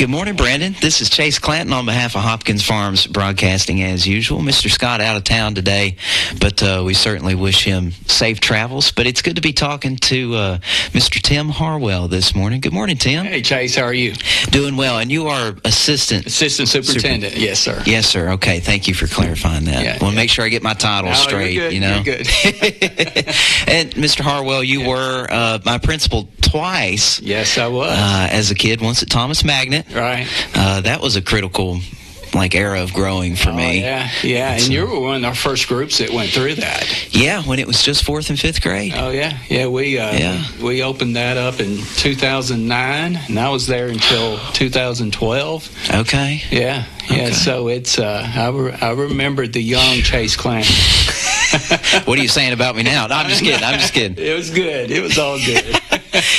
Good morning, Brandon. This is Chase Clanton on behalf of Hopkins Farms Broadcasting as usual. Mr. Scott out of town today, but we certainly wish him safe travels. But it's good to be talking to Mr. Tim Harwell this morning. Good morning, Tim. Hey, Chase. How are you? Doing well. And you are Assistant Superintendent. Yes, sir. Yes, sir. Okay. Thank you for clarifying that. Yeah, I want to make sure I get my title straight. You're good. You know? You're good. And Mr. Harwell, you were my principal twice. Yes, I was. As a kid, once at Thomas Magnet. Right. That was a critical era of growing for me. Yeah. And you were one of our first groups that went through that. Yeah, when it was just 4th and 5th grade. Oh, yeah. Yeah, we opened that up in 2009, and I was there until 2012. Okay. Yeah. Okay. So it's, I remember the young Chase Clanton. What are you saying about me now? No, I'm just kidding. It was good. It was all good.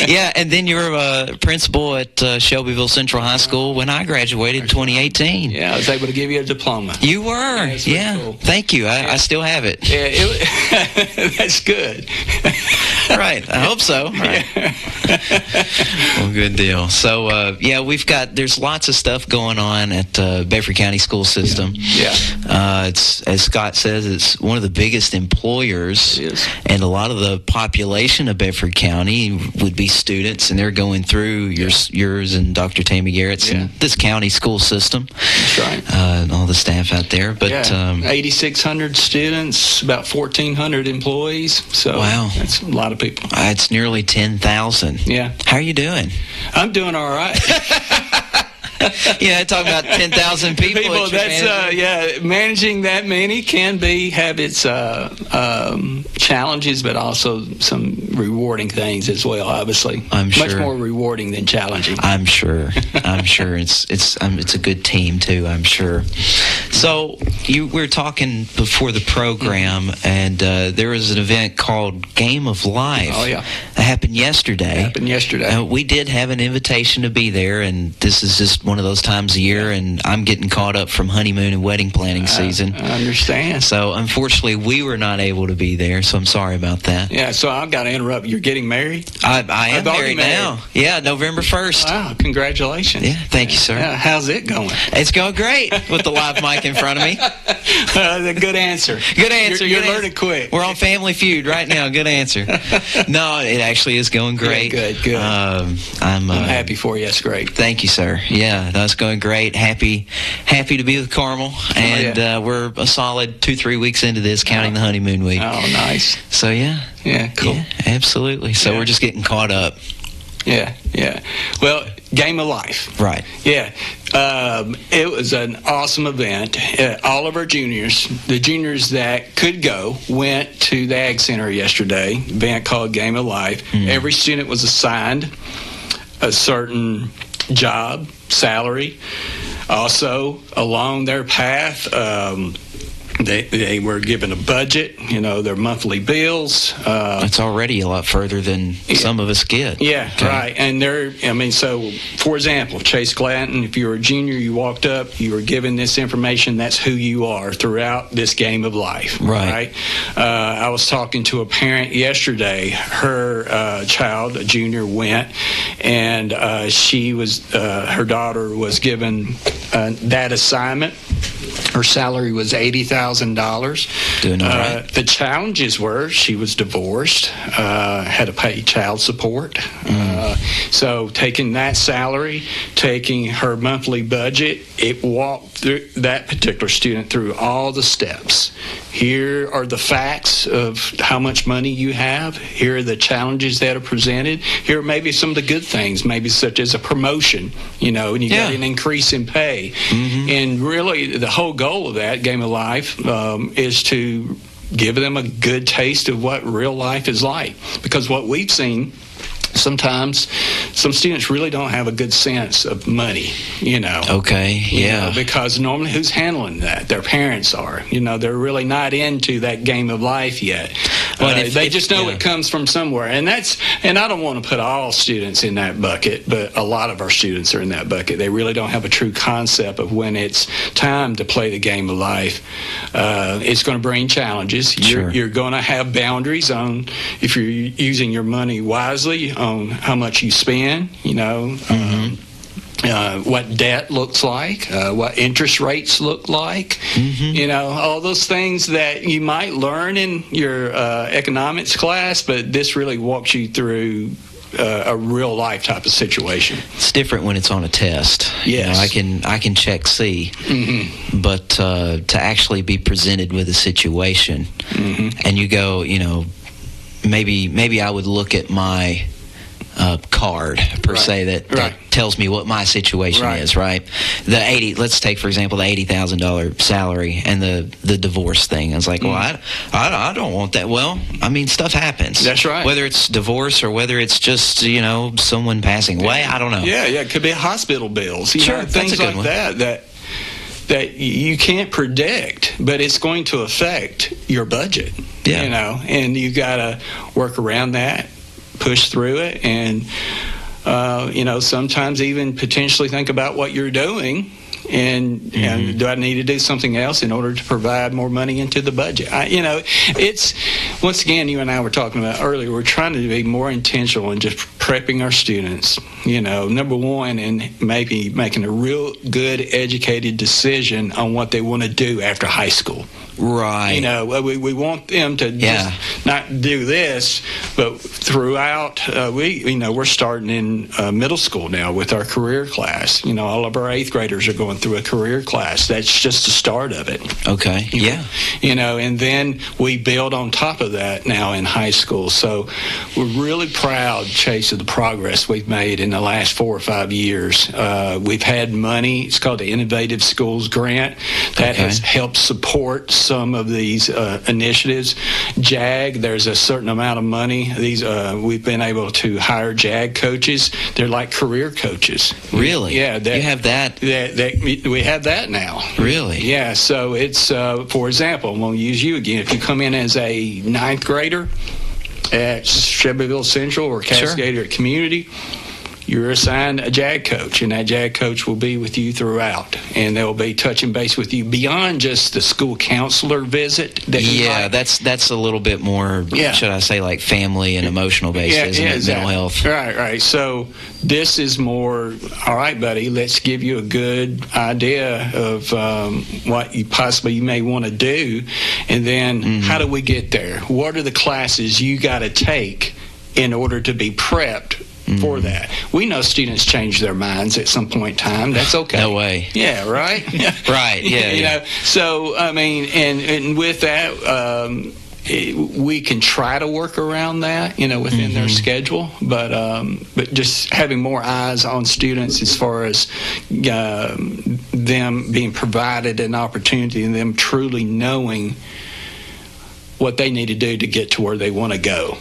Yeah, and then you were a principal at Shelbyville Central High School when I graduated in 2018. Yeah, I was able to give you a diploma. You were. Yeah. Cool. Thank you. I still have it. Yeah, that's good. Right. I hope so. Right. Well, good deal. So, there's lots of stuff going on at Bedford County School System. Yeah. It's, as Scott says, it's one of the biggest employers. It is. And a lot of the population of Bedford County would be students, and they're going through yours and Dr. Tammy Garrett's and this county school system. That's right. And all the staff out there. But 8,600 students, about 1,400 employees. So wow. That's a lot of people. It's nearly 10,000. Yeah. How are you doing? I'm doing all right. Yeah, talking about 10,000 people. That's managing that many can have its challenges, but also some rewarding things as well. Obviously, I'm sure much more rewarding than challenging. I'm sure it's a good team too. I'm sure. So we were talking before the program, and there was an event called Game of Life. Oh yeah, that happened yesterday. We did have an invitation to be there, and this is just one of those times a year, and I'm getting caught up from honeymoon and wedding planning season. I understand. So unfortunately, we were not able to be there, so I'm sorry about that. Yeah, so I've got to interrupt. You're getting married? I am married now. Yeah, November 1st. Wow, congratulations. Yeah, thank you, sir. How's it going? It's going great with the live mic in front of me. Good answer. Good answer. You're learning quick. We're on Family Feud right now. Good answer. No, it actually is going great. Yeah, good. I'm happy for you. That's great. Thank you, sir. Yeah, that's going great. Happy to be with Carmel, and we're a solid 2-3 weeks into this, counting the honeymoon week. Oh, nice. So yeah, cool. Yeah, absolutely. So we're just getting caught up. Yeah. Well, Game of Life. Right. Yeah. It was an awesome event. All of our juniors, the juniors that could go, went to the Ag Center yesterday, event called Game of Life. Mm. Every student was assigned a certain job, salary. Also, along their path, they were given a budget, their monthly bills. It's already a lot further than some of us get. Yeah, okay. Right. And so, for example, Chase Clanton, if you were a junior, you walked up, you were given this information, that's who you are throughout this Game of Life. Right. I was talking to a parent yesterday. Her child, a junior, went, and her daughter was given that assignment. Her salary was $80,000. Doing all right. The challenges were she was divorced, had to pay child support. So taking that salary, taking her monthly budget, it walked through that particular student through all the steps. Here are the facts of how much money you have. Here are the challenges that are presented. Here are maybe some of the good things, maybe such as a promotion, and you get an increase in pay. Mm-hmm. And really, the whole goal of that Game of Life is to give them a good taste of what real life is like. Because what we've seen, sometimes some students really don't have a good sense of money, Okay, yeah. Because normally who's handling that? Their parents are. They're really not into that Game of Life yet. They just know it comes from somewhere. And I don't want to put all students in that bucket, but a lot of our students are in that bucket. They really don't have a true concept of when it's time to play the Game of Life. It's going to bring challenges. Sure. You're going to have boundaries on if you're using your money wisely, on how much you spend, what debt looks like, what interest rates look like, all those things that you might learn in your economics class, but this really walks you through a real life type of situation. It's different when it's on a test. Yes. I can check C, but to actually be presented with a situation, and you go, maybe I would look at my card per se that tells me what my situation is, right? Let's take for example the $80,000 salary and the divorce thing. I was like, well, I don't want that. Well, I mean, stuff happens. That's right. Whether it's divorce or whether it's just someone passing away, I don't know. Yeah, it could be hospital bills. Sure, things that's a good like one. that you can't predict, but it's going to affect your budget. Yeah. And you got to work around that, push through it, and sometimes even potentially think about what you're doing and do I need to do something else in order to provide more money into the budget? It's, once again, you and I were talking about earlier, we're trying to be more intentional in just prepping our students, number one, and maybe making a real good educated decision on what they want to do after high school. Right. We want them to just not do this, but throughout, we're starting in middle school now with our career class. All of our 8th graders are going through a career class. That's just the start of it. Okay. And then we build on top of that now in high school. So we're really proud, Chase, of the progress we've made in the last 4 or 5 years. We've had money. It's called the Innovative Schools Grant that has helped support some of these initiatives. JAG, there's a certain amount of money. We've been able to hire JAG coaches. They're like career coaches. Really? Yeah. You have that? We have that now. Really? Yeah. So it's, for example, we'll use you again. If you come in as a 9th grader at Shelbyville Central or Cascade or Community, you're assigned a JAG coach, and that JAG coach will be with you throughout, and they'll be touching base with you beyond just the school counselor visit. That's a little bit more, should I say, like family and emotional based, isn't it? Mental health. Right. So this is more, all right, buddy, let's give you a good idea of what you may want to do, and then how do we get there? What are the classes you got to take in order to be prepped for that? We know students change their minds at some point in time. That's okay. No way. Yeah, right? Right, yeah. So, I mean, and with that, we can try to work around that, within their schedule, but just having more eyes on students as far as them being provided an opportunity and them truly knowing what they need to do to get to where they want to go.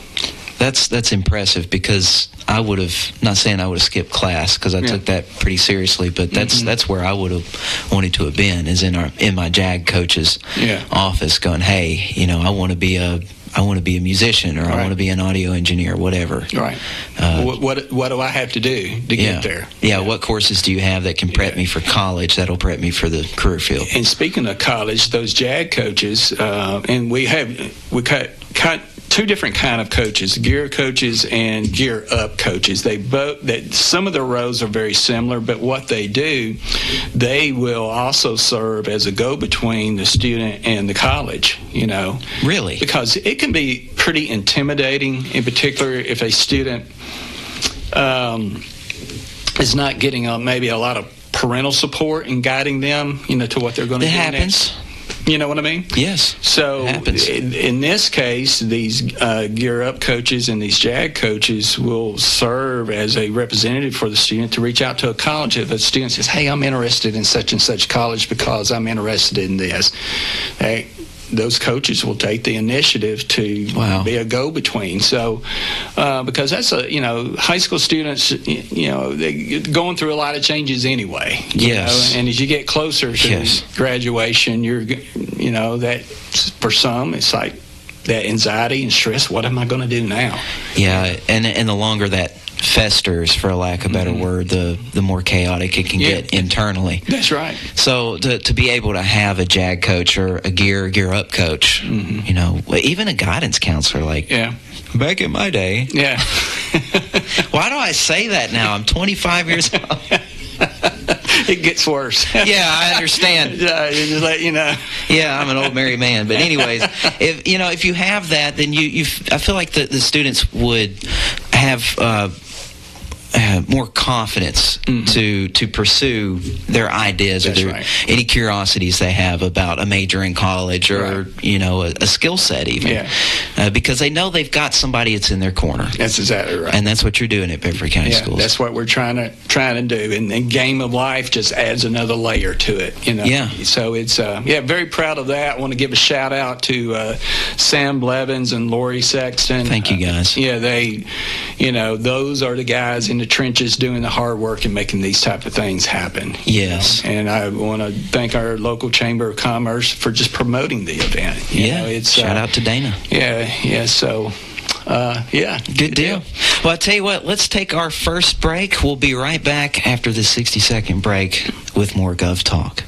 That's impressive, because I would have, not saying I would have skipped class because I took that pretty seriously, but that's where I would have wanted to have been, is in my JAG coach's office, going, hey, I want to be a musician, or I want to be an audio engineer, whatever. Right. What do I have to do to get there? Yeah. What courses do you have that can prep me for college, that'll prep me for the career field? And speaking of college, those JAG coaches, and we cut 2 different kind of coaches: gear coaches and gear up coaches. Some of the roles are very similar, but what they do, they will also serve as a go-between the student and the college. Really? Because it can be pretty intimidating, in particular if a student is not getting maybe a lot of parental support and guiding them, to what they're going to do happens. next. You know what I mean? Yes. So in this case, these Gear Up coaches and these JAG coaches will serve as a representative for the student to reach out to a college. If a student says, hey, I'm interested in such and such college because I'm interested in this, those coaches will take the initiative to be a go-between. So, because that's high school students, they're going through a lot of changes anyway. Yes. And as you get closer to graduation, that for some, it's like that anxiety and stress. What am I going to do now? Yeah, and the longer that festers, for a lack of a better word, the more chaotic it can get internally. That's right. So to be able to have a JAG coach or a gear up coach, even a guidance counselor, back in my day. Yeah. Why do I say that now? I'm 25 years old. It gets worse. Yeah, I understand. Just let you know. Yeah, I'm an old married man. But anyways, if you have that, then I feel like the students would have more confidence to pursue their ideas or any curiosities they have about a major in college or a skill set even, because they know they've got somebody that's in their corner. That's exactly right, and that's what you're doing at Bedford County Schools. That's what we're trying to do, and Game of Life just adds another layer to it. Yeah. So it's very proud of that. I want to give a shout out to Sam Blevins and Lori Sexton. Thank you guys. They, those are the guys in the trenches doing the hard work and making these type of things happen. Yes. And I want to thank our local Chamber of Commerce for just promoting the event. Shout out to Dana. So good deal. Well, I tell you what, let's take our first break. We'll be right back after this 60-second break with more Gov Talk.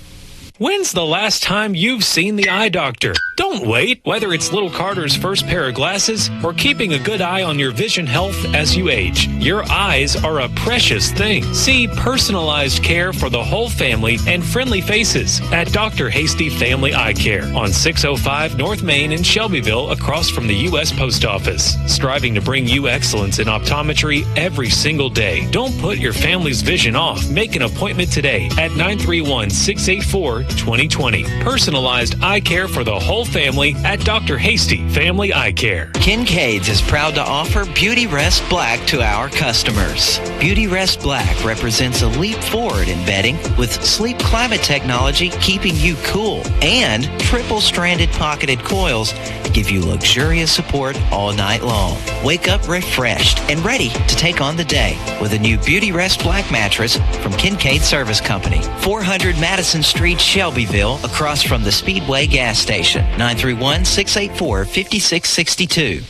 When's the last time you've seen the eye doctor? Don't wait. Whether it's little Carter's first pair of glasses or keeping a good eye on your vision health as you age, your eyes are a precious thing. See personalized care for the whole family and friendly faces at Dr. Hasty Family Eye Care on 605 North Main in Shelbyville, across from the U.S. Post Office. Striving to bring you excellence in optometry every single day. Don't put your family's vision off. Make an appointment today at 931-684-2020. Personalized eye care for the whole family at Dr. Hasty Family Eye Care. Kincaid's is proud to offer Beauty Rest Black to our customers. Beauty Rest Black represents a leap forward in bedding with sleep climate technology keeping you cool, and triple-stranded pocketed coils to give you luxurious support all night long. Wake up refreshed and ready to take on the day with a new Beauty Rest Black mattress from Kincaid Service Company, 400 Madison Street, Shelbyville, across from the Speedway gas station. 931-684-5662.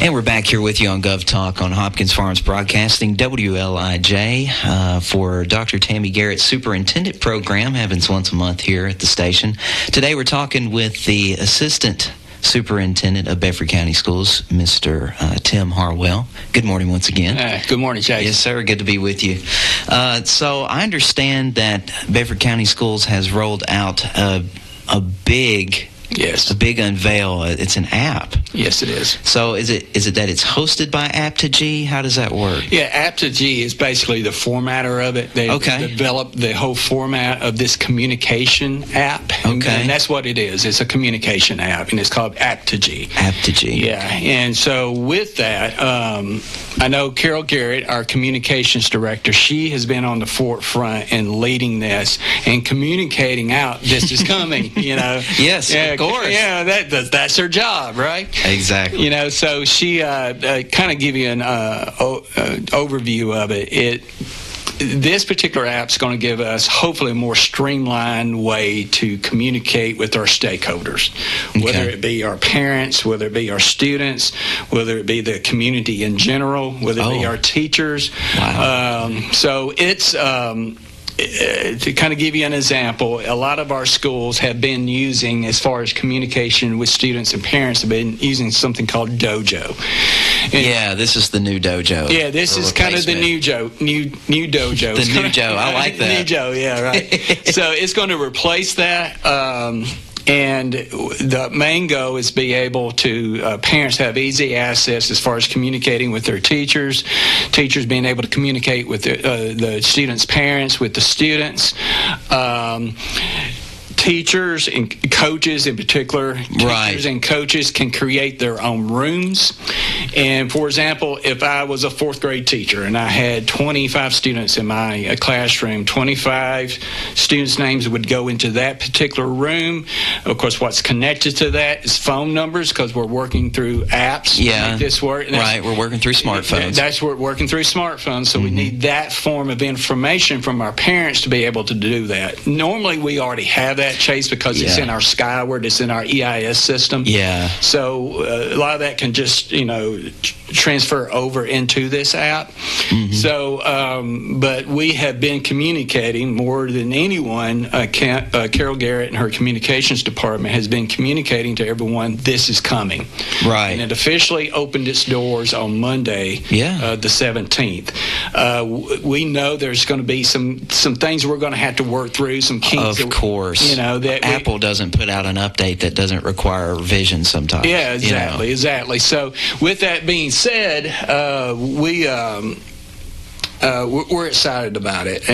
And we're back here with you on Gov Talk on Hopkins Farms Broadcasting, WLIJ, for Dr. Tammy Garrett Superintendent Program, happens once a month here at the station. Today we're talking with the Assistant Superintendent of Bedford County Schools, Mr. Tim Harwell. Good morning once again. Good morning, Chase. Yes, sir. Good to be with you. So I understand that Bedford County Schools has rolled out a big unveil. It's an app. Yes, it is. So is it that it's hosted by App2G? How does that work? Yeah, App2G is basically the formatter of it. They developed the whole format of this communication app. And that's what it is. It's a communication app, and it's called App2G. App2G. Yeah, and so with that, I know Carol Garrett, our communications director, she has been on the forefront and leading this and communicating out this is coming, Yes, of course. Yeah, that's her job, right? Exactly. So she kind of give you an overview of it. This particular app is going to give us hopefully a more streamlined way to communicate with our stakeholders, whether it be our parents, whether it be our students, whether it be the community in general, whether it be our teachers. Wow. So it's to kind of give you an example, a lot of our schools have been using, as far as communication with students and parents, have been using something called Dojo. And this is the new Dojo. Yeah, this is kind of the new Dojo. The new Joe, I like that. New Joe, yeah, right. So it's going to replace that. And the main goal is be able to parents have easy access as far as communicating with their teachers being able to communicate with the students' parents, with the students. Teachers and coaches in particular, teachers and coaches can create their own rooms. And for example, if I was a fourth grade teacher and I had 25 students in my classroom, 25 students' names would go into that particular room. Of course, what's connected to that is phone numbers, because we're working through apps to make this work. Right, we're working through smartphones. That's what we're working through smartphones, so we need that form of information from our parents to be able to do that. Normally, we already have that that, Chase, because it's in our Skyward, it's in our EIS system. Yeah. So a lot of that can just, transfer over into this app. Mm-hmm. So, but we have been communicating more than anyone. Carol Garrett and her communications department has been communicating to everyone this is coming. Right. And it officially opened its doors on Monday, the 17th. We know there's going to be some things we're going to have to work through, some kinks. Of course. That Apple doesn't put out an update that doesn't require revision sometimes. Yeah, exactly. So with that being said, we're excited about it.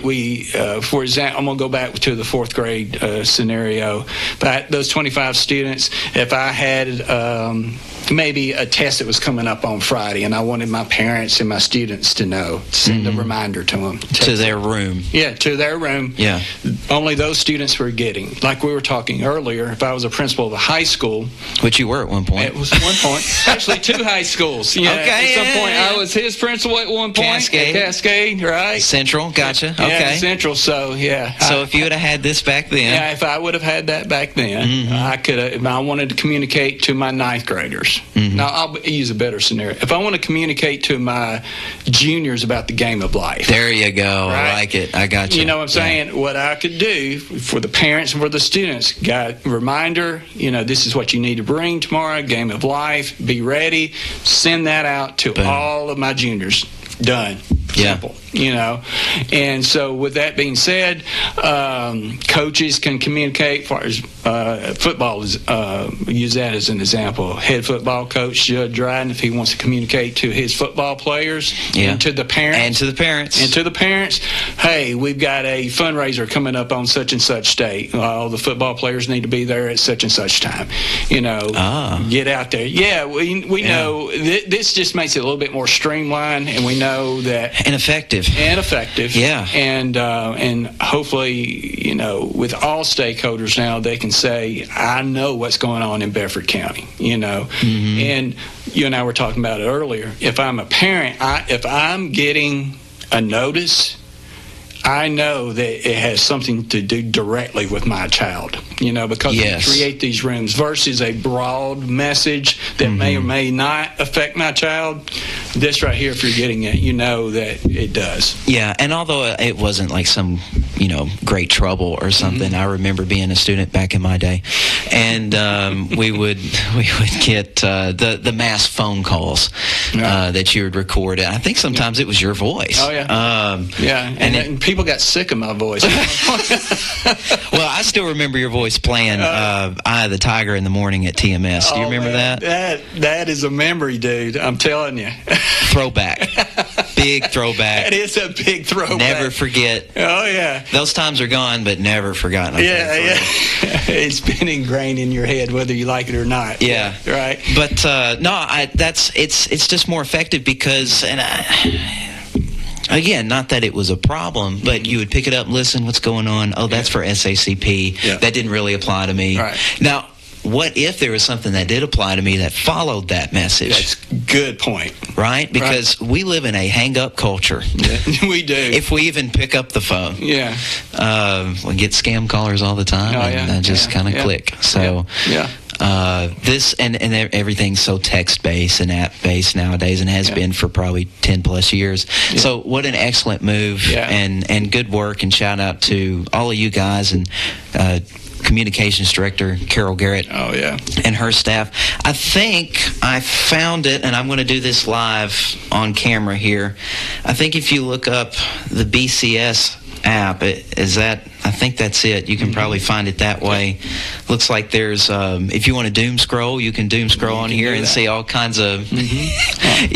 We for example, I'm going to go back to the fourth grade scenario. But those 25 students, if I had maybe a test that was coming up on Friday, and I wanted my parents and my students to know, send a reminder to them. To their room. Yeah, to their room. Yeah. Only those students were getting. Like we were talking earlier, if I was a principal of a high school. Which you were at one point. It was one point. Actually, 2 high schools. Yeah, okay. At some point, I was his principal at one point. Cascade, right? Central, gotcha. Okay. Yeah, Central, so yeah. So if you would have had this back then. Yeah, if I would have had that back then, I could have, if I wanted to communicate to my 9th graders. Now, I'll use a better scenario. If I want to communicate to my juniors about the game of life. There you go. Right? I like it. I got you. You know what I'm saying? What I could do for the parents and for the students, got a reminder, this is what you need to bring tomorrow, game of life, be ready, send that out to all of my juniors. Done. Simple. And so with that being said, coaches can communicate. As far as football is, use that as an example. Head football coach Judd Dryden, if he wants to communicate to his football players and to the parents, hey, we've got a fundraiser coming up on such and such date. All the football players need to be there at such and such time. Get out there. Yeah, we know this just makes it a little bit more streamlined, and we know that effective. Yeah. And hopefully, with all stakeholders now, they can say, I know what's going on in Bedford County, And you and I were talking about it earlier. If I'm a parent, if I'm getting a notice, I know that it has something to do directly with my child, because we create these rooms versus a broad message that may or may not affect my child. This right here, if you're getting it, you know that it does. Yeah, and although it wasn't like some, great trouble or something, I remember being a student back in my day, and we would get the mass phone calls that you would record. I think sometimes it was your voice. Oh, yeah. And people got sick of my voice. Well, I still remember your voice playing Eye of the Tiger in the morning at TMS. Do you remember that? That is a memory, dude. I'm telling you. Throwback. Big throwback. That is a big throwback. Never forget. Oh, yeah. Those times are gone, but never forgotten. Yeah. It's been ingrained in your head, whether you like it or not. Yeah. Right. But, it's just more effective because, again, not that it was a problem, but you would pick it up and listen, what's going on? Oh, that's for SACP. Yeah. That didn't really apply to me. Right. Now, what if there was something that did apply to me that followed that message? That's a good point. Right? Because we live in a hang-up culture. Yeah, we do. If we even pick up the phone. Yeah. We get scam callers all the time, and I just kind of click. So this and everything's so text-based and app-based nowadays, and has been for probably 10-plus years. Yeah. So what an excellent move and good work, and shout out to all of you guys and Communications Director Carol Garrett and her staff. I think I found it, and I'm going to do this live on camera here. I think if you look up the BCS app, I think that's it. You can probably find it that way. Looks like there's, if you want to doom scroll, you can doom scroll on here and see all kinds of, you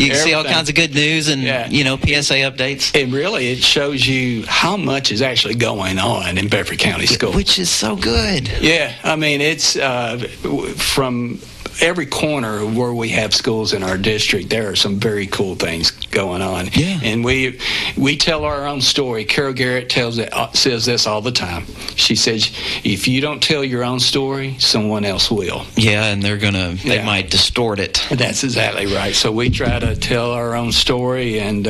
can see all kinds of good news and, PSA updates. It shows you how much is actually going on in Bedford County schools. Which is so good. Yeah. I mean, it's from every corner where we have schools in our district, there are some very cool things going on. Yeah. And we tell our own story. Carol Garrett says this all the time. She says, if you don't tell your own story, someone else will. Yeah, and they might distort it. That's exactly right. So we try to tell our own story and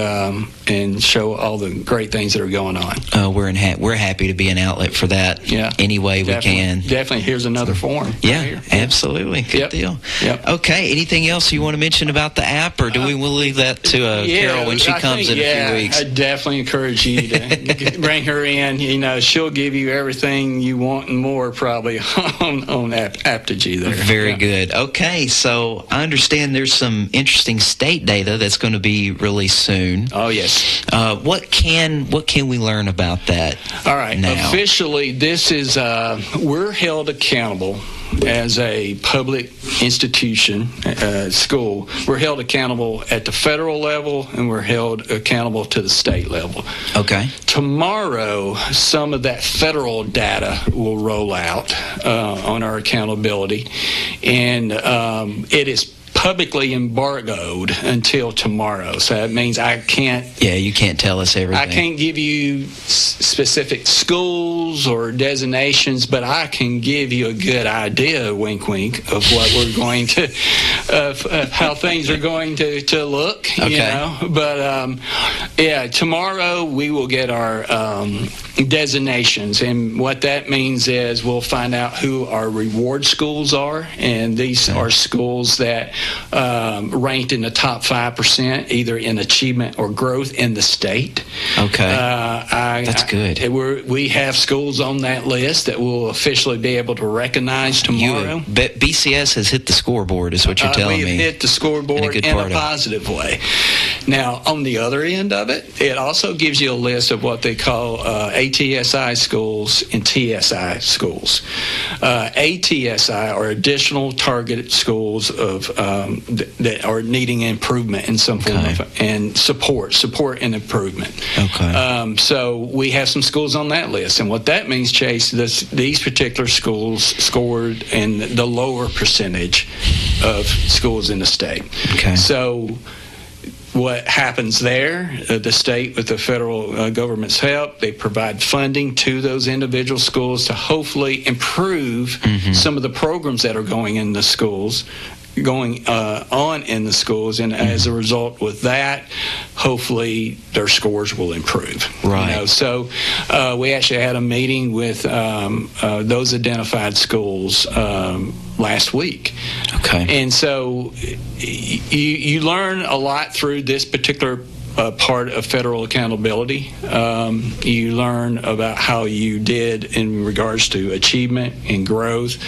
show all the great things that are going on. We're happy to be an outlet for that. Yeah. Any way we can. Definitely. Here's another forum. Yeah, absolutely. Good deal. Yep. Okay. Anything else you want to mention about the app, or we'll leave that to Carol when she comes in a few weeks? I definitely encourage you to bring her in. She'll give you everything you want and more probably on Aptitude there. Very good. Okay, so I understand there's some interesting state data that's going to be released soon. Oh, yes. What can we learn about that? All right. Now? Officially, this is we're held accountable as a public institution, school. We're held accountable at the federal level, and we're held accountable to the state level. Okay. Tomorrow, some of that federal data will roll out on our accountability, and it is publicly embargoed until tomorrow. So that means I can't... Yeah, you can't tell us everything. I can't give you specific schools or designations, but I can give you a good idea, wink, wink, of what we're going to... of how things are going to look, Okay. But, tomorrow we will get our designations, and what that means is we'll find out who our reward schools are, and these are schools that ranked in the top 5%, either in achievement or growth in the state. Okay. That's good. We have schools on that list that we'll officially be able to recognize tomorrow. BCS has hit the scoreboard, is what you're telling me. We've hit the scoreboard in a positive way. Now, on the other end of it, it also gives you a list of what they call ATSI schools and TSI schools. ATSI are additional targeted schools of that are needing improvement in some form and support and improvement. Okay. So we have some schools on that list, and what that means, Chase, these particular schools scored in the lower percentage of schools in the state. Okay. So what happens there, the state, with the federal government's help, they provide funding to those individual schools to hopefully improve some of the programs that are going on in the schools, and as a result with that, hopefully their scores will improve. Right. So we actually had a meeting with those identified schools last week. Okay. And so you learn a lot through this particular part of federal accountability. You learn about how you did in regards to achievement and growth,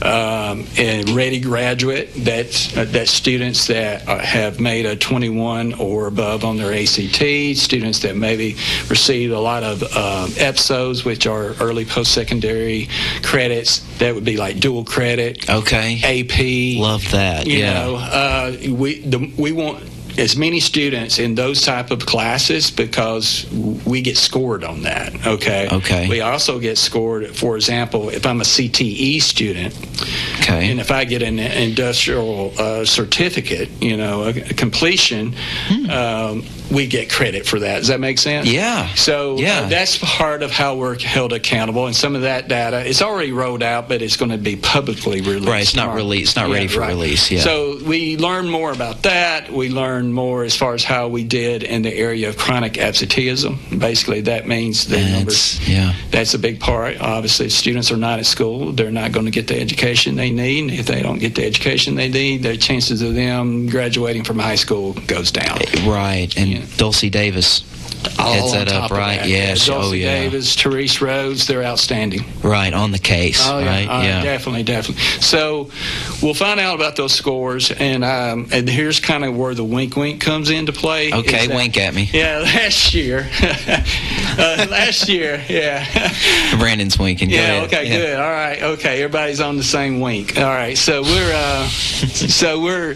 and ready graduate. That's students that have made a 21 or above on their ACT, students that maybe received a lot of EPSOs, which are early post-secondary credits. That would be like dual credit. Okay. AP. Love that. We want as many students in those type of classes because we get scored on that. Okay. We also get scored, for example, if I'm a CTE student, and if I get an industrial certificate, a completion, we get credit for that. Does that make sense? Yeah. So that's part of how we're held accountable, and some of that data is already rolled out, but it's going to be publicly released. Right. It's not released. Not ready for release. Yeah. So we learn more about that. We learn more as far as how we did in the area of chronic absenteeism. Basically, that means the numbers. Yeah. That's a big part. Obviously, if students are not at school, they're not going to get the education they need. If they don't get the education they need, their chances of them graduating from high school goes down. Right. And Dulcie Davis heads that up, right? Yes. Dulcie Davis, Therese Rhodes, they're outstanding. Right, on the case. Right? Definitely. So we'll find out about those scores, and here's kind of where the wink comes into play. Okay, wink at me. Yeah, last year. Brandon's winking. Go ahead. Okay, good. All right. Okay, everybody's on the same wink. All right. So we're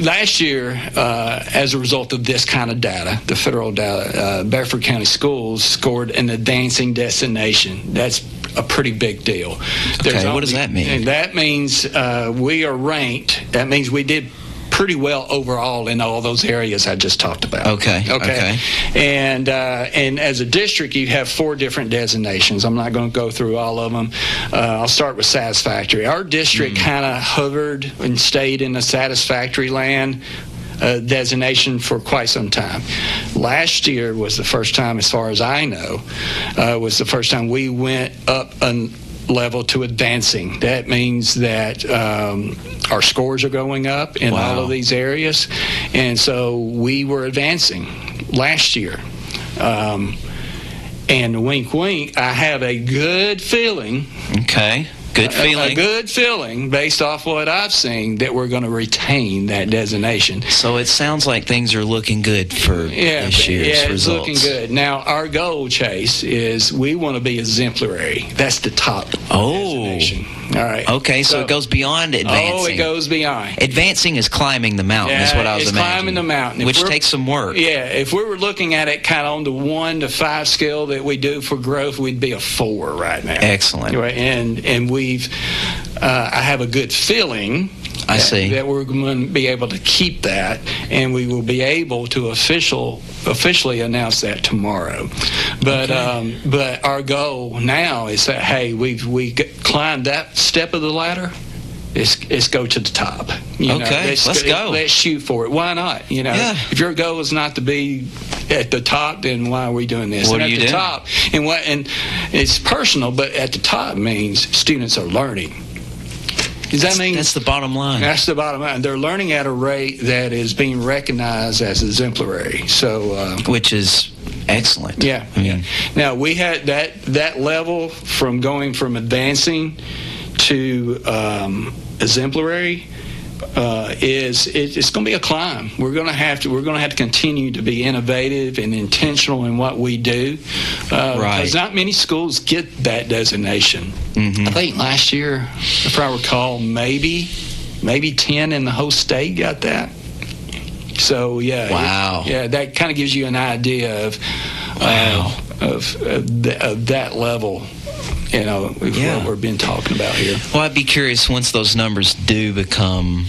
last year, as a result of this kind of data, the federal data, Bedford County Schools scored an advancing destination. That's a pretty big deal. Okay, what does that mean? That means we are ranked. That means we did pretty well overall in all those areas I just talked about. Okay. And as a district, you have 4 different designations. I'm not going to go through all of them. I'll start with satisfactory. Our district kind of hovered and stayed in the satisfactory land designation for quite some time. Last year was the first time, as far as I know, was the first time we went up a level to advancing. That means that our scores are going up in all of these areas, and so we were advancing last year. And wink, wink, I have a good feeling. Okay. Good feeling. A good feeling, based off what I've seen, that we're going to retain that designation. So it sounds like things are looking good for this year's results. Yeah, it's looking good. Now, our goal, Chase, is we want to be exemplary. That's the top designation. All right. Okay, so it goes beyond advancing. Oh, it goes beyond. Advancing is climbing the mountain, is what I was imagining. Climbing the mountain. Which takes some work. Yeah, if we were looking at it kind of on the 1 to 5 scale that we do for growth, we'd be a 4 right now. Excellent. Right? And I have a good feeling that we're going to be able to keep that, and we will be able to officially announce that tomorrow. But but our goal now is that, hey, we climbed that step of the ladder. Let's go to the top. Let's go. Let's shoot for it. Why not? If your goal is not to be at the top, then why are we doing this? What are you doing? Top, and it's personal, but at the top means students are learning. Does that mean that's the bottom line? That's the bottom line. They're learning at a rate that is being recognized as exemplary. So, which is excellent. Yeah. Now we had that level from going from advancing to exemplary. It's going to be a climb. We're going to have to continue to be innovative and intentional in what we do. Because not many schools get that designation. I think last year, if I recall, maybe 10 in the whole state got that. So that kind of gives you an idea of that level. What we've been talking about here. Well, I'd be curious once those numbers do become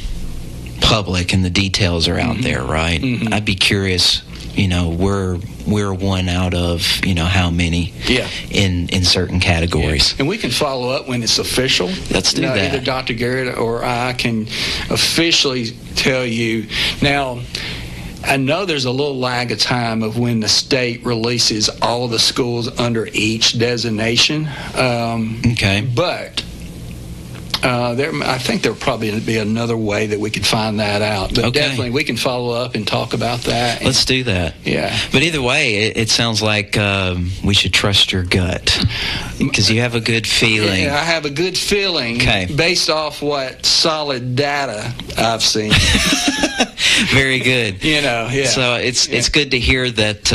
public and the details are out there, right? I'd be curious, we're one out of, how many in certain categories. Yeah. And we can follow up when it's official. Let's do that. Either Dr. Garrett or I can officially tell you. Now, I know there's a little lag of time of when the state releases all the schools under each designation. But I think there'll probably be another way that we could find that out. But definitely we can follow up and talk about that. Let's do that. Yeah. But either way, it sounds like we should trust your gut because you have a good feeling. Yeah, I have a good feeling based off what solid data I've seen. Very good. So it's good to hear that.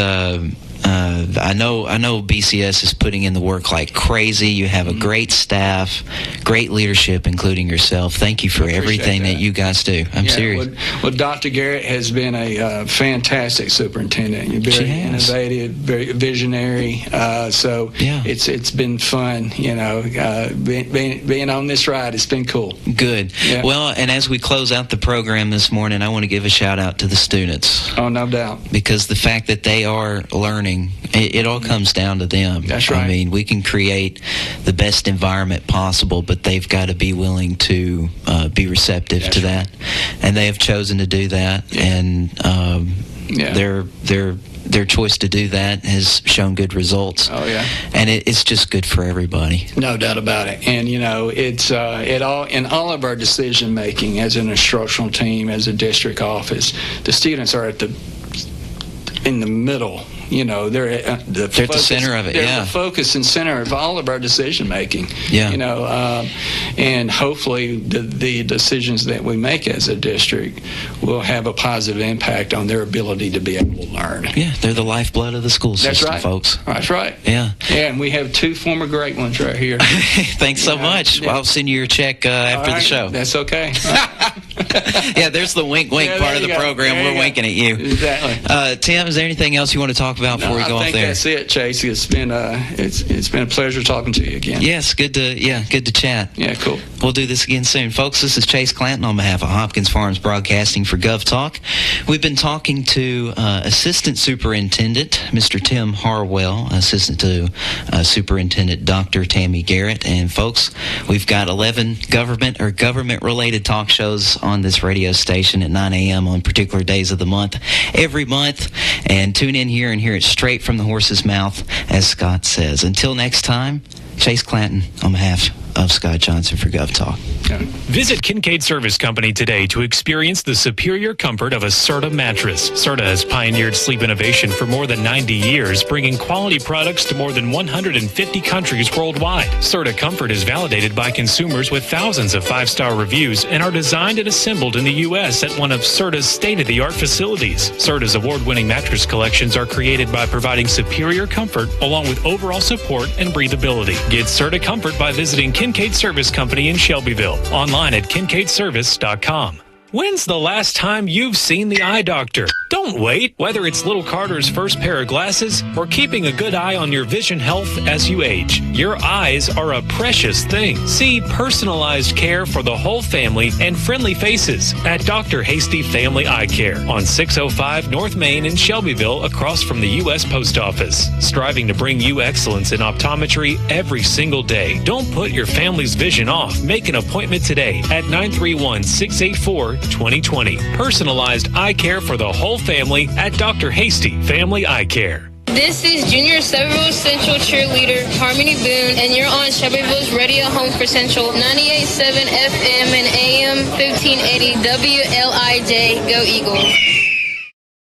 I know BCS is putting in the work like crazy. You have a great staff, great leadership, including yourself. Thank you for everything that you guys do. I'm serious. Well, Dr. Garrett has been a fantastic superintendent. You're very innovative, very visionary. It's been fun. Being on this ride, it's been cool. Good. Yeah. Well, and as we close out the program this morning, I want to give a shout out to the students. Oh, no doubt. Because the fact that they are learning, it all comes down to them. That's right. I mean, we can create the best environment possible, but they've got to be willing to be receptive to that, and they have chosen to do that. And their choice to do that has shown good results. Oh yeah, and it's just good for everybody. No doubt about it. And it's in all of our decision making as an instructional team, as a district office, the students are in the middle. They're at the center of it. They're the focus and center of all of our decision making. Yeah. And hopefully the decisions that we make as a district will have a positive impact on their ability to be able to learn. Yeah, they're the lifeblood of the school system, That's right. folks. That's right. Yeah. Yeah, and we have 2 former great ones right here. Thanks so much. Yeah. Well, I'll send you your check after the show. That's okay. Yeah, there's the wink part of the program. We're winking at you. Exactly. Tim, is there anything else you want to talk about about before we go off there? I think that's it, Chase. It's been a pleasure talking to you again. Yes, good to chat. Yeah, cool. We'll do this again soon. Folks, this is Chase Clanton on behalf of Hopkins Farms Broadcasting for Gov Talk. We've been talking to Assistant Superintendent, Mr. Tim Harwell, Assistant to Superintendent Dr. Tammy Garrett. And folks, we've got 11 government-related talk shows on this radio station at 9 a.m. on particular days of the month, every month. And tune in here and hear it straight from the horse's mouth, as Scott says. Until next time, Chase Clanton on behalf of Scott Johnson for Gov Talk. Visit Kincaid Service Company today to experience the superior comfort of a Serta mattress. Serta has pioneered sleep innovation for more than 90 years, bringing quality products to more than 150 countries worldwide. Serta Comfort is validated by consumers with thousands of 5-star reviews and are designed and assembled in the U.S. at one of Serta's state-of-the-art facilities. Serta's award-winning mattress collections are created by providing superior comfort along with overall support and breathability. Get Serta Comfort by visiting Kincaid Service Company in Shelbyville. Online at kincaidservice.com. When's the last time you've seen the eye doctor? Don't wait. Whether it's little Carter's first pair of glasses or keeping a good eye on your vision health as you age, your eyes are a precious thing. See personalized care for the whole family and friendly faces at Dr. Hasty Family Eye Care on 605 North Main in Shelbyville, across from the U.S. Post Office. Striving to bring you excellence in optometry every single day. Don't put your family's vision off. Make an appointment today at 931-684-2020. Personalized eye care for the whole family at Dr. Hasty Family Eye Care. This is Junior Several Central cheerleader Harmony Boone, and you're on Shelbyville's radio home for Central 98.7 FM and AM 1580 WLIJ. Go Eagles.